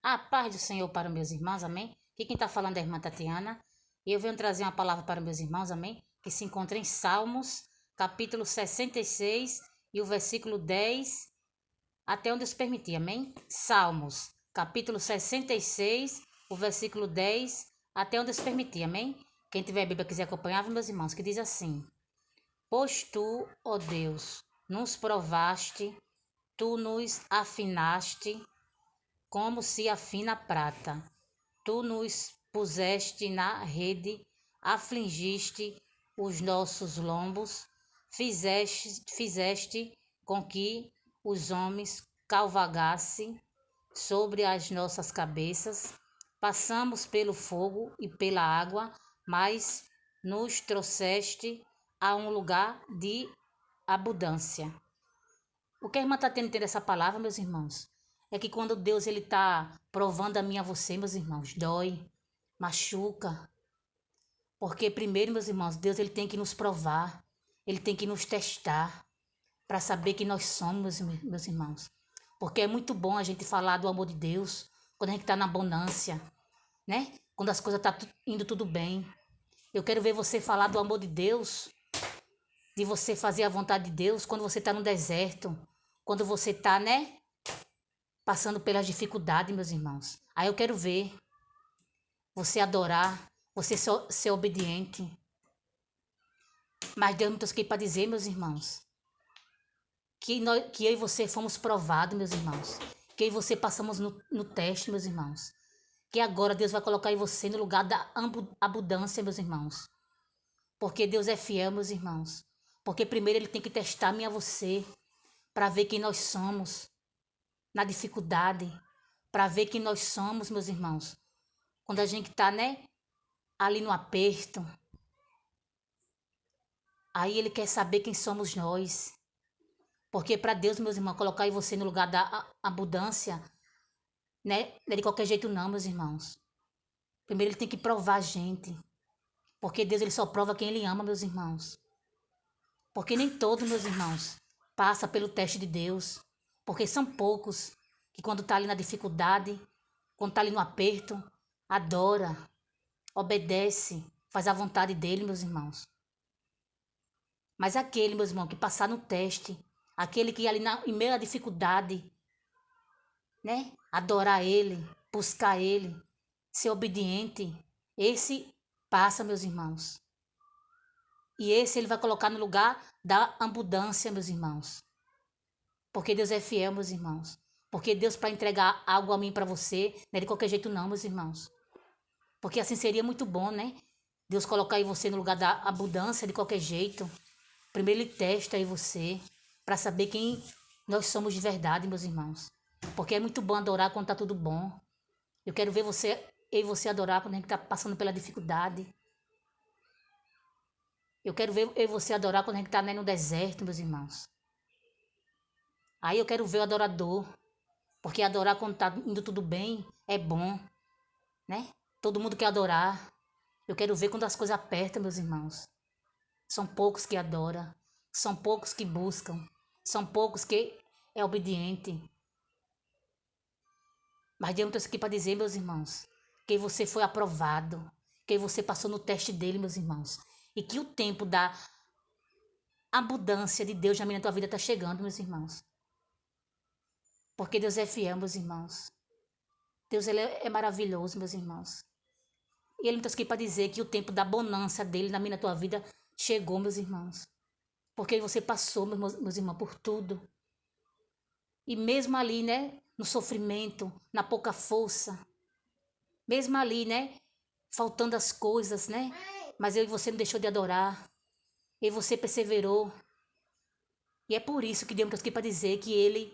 A paz do Senhor para meus irmãos, amém? Aqui quem está falando é a irmã Tatiana. E eu venho trazer uma palavra para meus irmãos, amém? Que se encontra em Salmos, capítulo 66 e o versículo 10, até onde Deus permitir, amém? Salmos, capítulo 66, o versículo 10, até onde Deus permitir, amém? Quem tiver a Bíblia quiser acompanhar, meus irmãos, que diz assim: Pois tu, ó Deus, nos provaste, tu nos afinaste, como se afina a prata. Tu nos puseste na rede, afligiste os nossos lombos, fizeste com que os homens cavalgassem sobre as nossas cabeças. Passamos pelo fogo e pela água, mas nos trouxeste a um lugar de abundância. O que a irmã está tendo entender essa palavra, meus irmãos, é que quando Deus ele está provando a mim e a você, meus irmãos, dói, machuca. Porque primeiro, meus irmãos, Deus ele tem que nos provar, ele tem que nos testar para saber que nós somos, meus irmãos. Porque é muito bom a gente falar do amor de Deus quando a gente está na abundância, né? Quando as coisas estão indo tudo bem. Eu quero ver você falar do amor de Deus, de você fazer a vontade de Deus quando você está no deserto, quando você está, né, passando pelas dificuldades, meus irmãos. Aí eu quero ver você adorar, você ser obediente. Mas Deus me trouxe aqui para dizer, meus irmãos, que eu e você fomos provados, meus irmãos. Que eu e você passamos no teste, meus irmãos. Que agora Deus vai colocar em você no lugar da abundância, meus irmãos. Porque Deus é fiel, meus irmãos. Porque primeiro Ele tem que testar a mim e a você, para ver quem nós somos na dificuldade, para ver quem nós somos, meus irmãos. Quando a gente está, né, ali no aperto, aí Ele quer saber quem somos nós. Porque para Deus, meus irmãos, colocar em você no lugar da abundância, né, não é de qualquer jeito não, meus irmãos. Primeiro Ele tem que provar a gente. Porque Deus ele só prova quem Ele ama, meus irmãos. Porque nem todos, meus irmãos, passa pelo teste de Deus. Porque são poucos que quando está ali na dificuldade, quando está ali no aperto, adora, obedece, faz a vontade dele, meus irmãos. Mas aquele, meus irmãos, que passar no teste, aquele que ali em meio à dificuldade, né, adorar ele, buscar ele, ser obediente, esse passa, meus irmãos. E esse ele vai colocar no lugar da abundância, meus irmãos. Porque Deus é fiel, meus irmãos. Porque Deus, para entregar algo a mim e para você, não é de qualquer jeito não, meus irmãos. Porque assim seria muito bom, né? Deus colocar em você no lugar da abundância de qualquer jeito. Primeiro Ele testa em você, para saber quem nós somos de verdade, meus irmãos. Porque é muito bom adorar quando está tudo bom. Eu quero ver eu e você adorar quando a gente está passando pela dificuldade. Eu quero ver eu e você adorar quando a gente está, né, no deserto, meus irmãos. Aí eu quero ver o adorador. Porque adorar quando está indo tudo bem é bom, né? Todo mundo quer adorar. Eu quero ver quando as coisas apertam, meus irmãos. São poucos que adoram. São poucos que buscam. São poucos que é obediente. Mas Deus me trouxe aqui para dizer, meus irmãos, que você foi aprovado. Que você passou no teste dele, meus irmãos. E que o tempo da abundância de Deus na tua vida está chegando, meus irmãos. Porque Deus é fiel, meus irmãos. Deus ele é maravilhoso, meus irmãos. E Ele me trouxe aqui para dizer que o tempo da bonança dele na tua vida chegou, meus irmãos. Porque você passou, meus irmãos, por tudo. E mesmo ali, né, no sofrimento, na pouca força, mesmo ali, né, faltando as coisas, né, mas eu e você não deixou de adorar. E você perseverou. E é por isso que Deus me trouxe aqui para dizer que Ele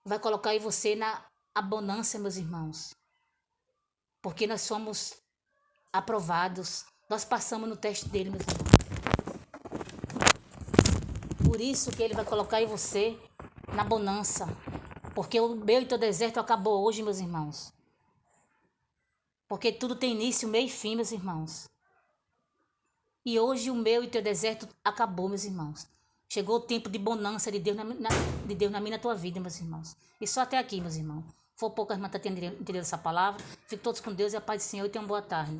vai colocar em você na abundância, meus irmãos. Porque nós somos aprovados. Nós passamos no teste dele, meus irmãos. Por isso que ele vai colocar em você na bonança. Porque o meu e teu deserto acabou hoje, meus irmãos. Porque tudo tem início, meio e fim, meus irmãos. E hoje o meu e teu deserto acabou, meus irmãos. Chegou o tempo de bonança de Deus na minha tua vida, meus irmãos. E só até aqui, meus irmãos. For pouco, a irmã está entendendo essa palavra. Fiquem todos com Deus e a paz do Senhor e tenham boa tarde.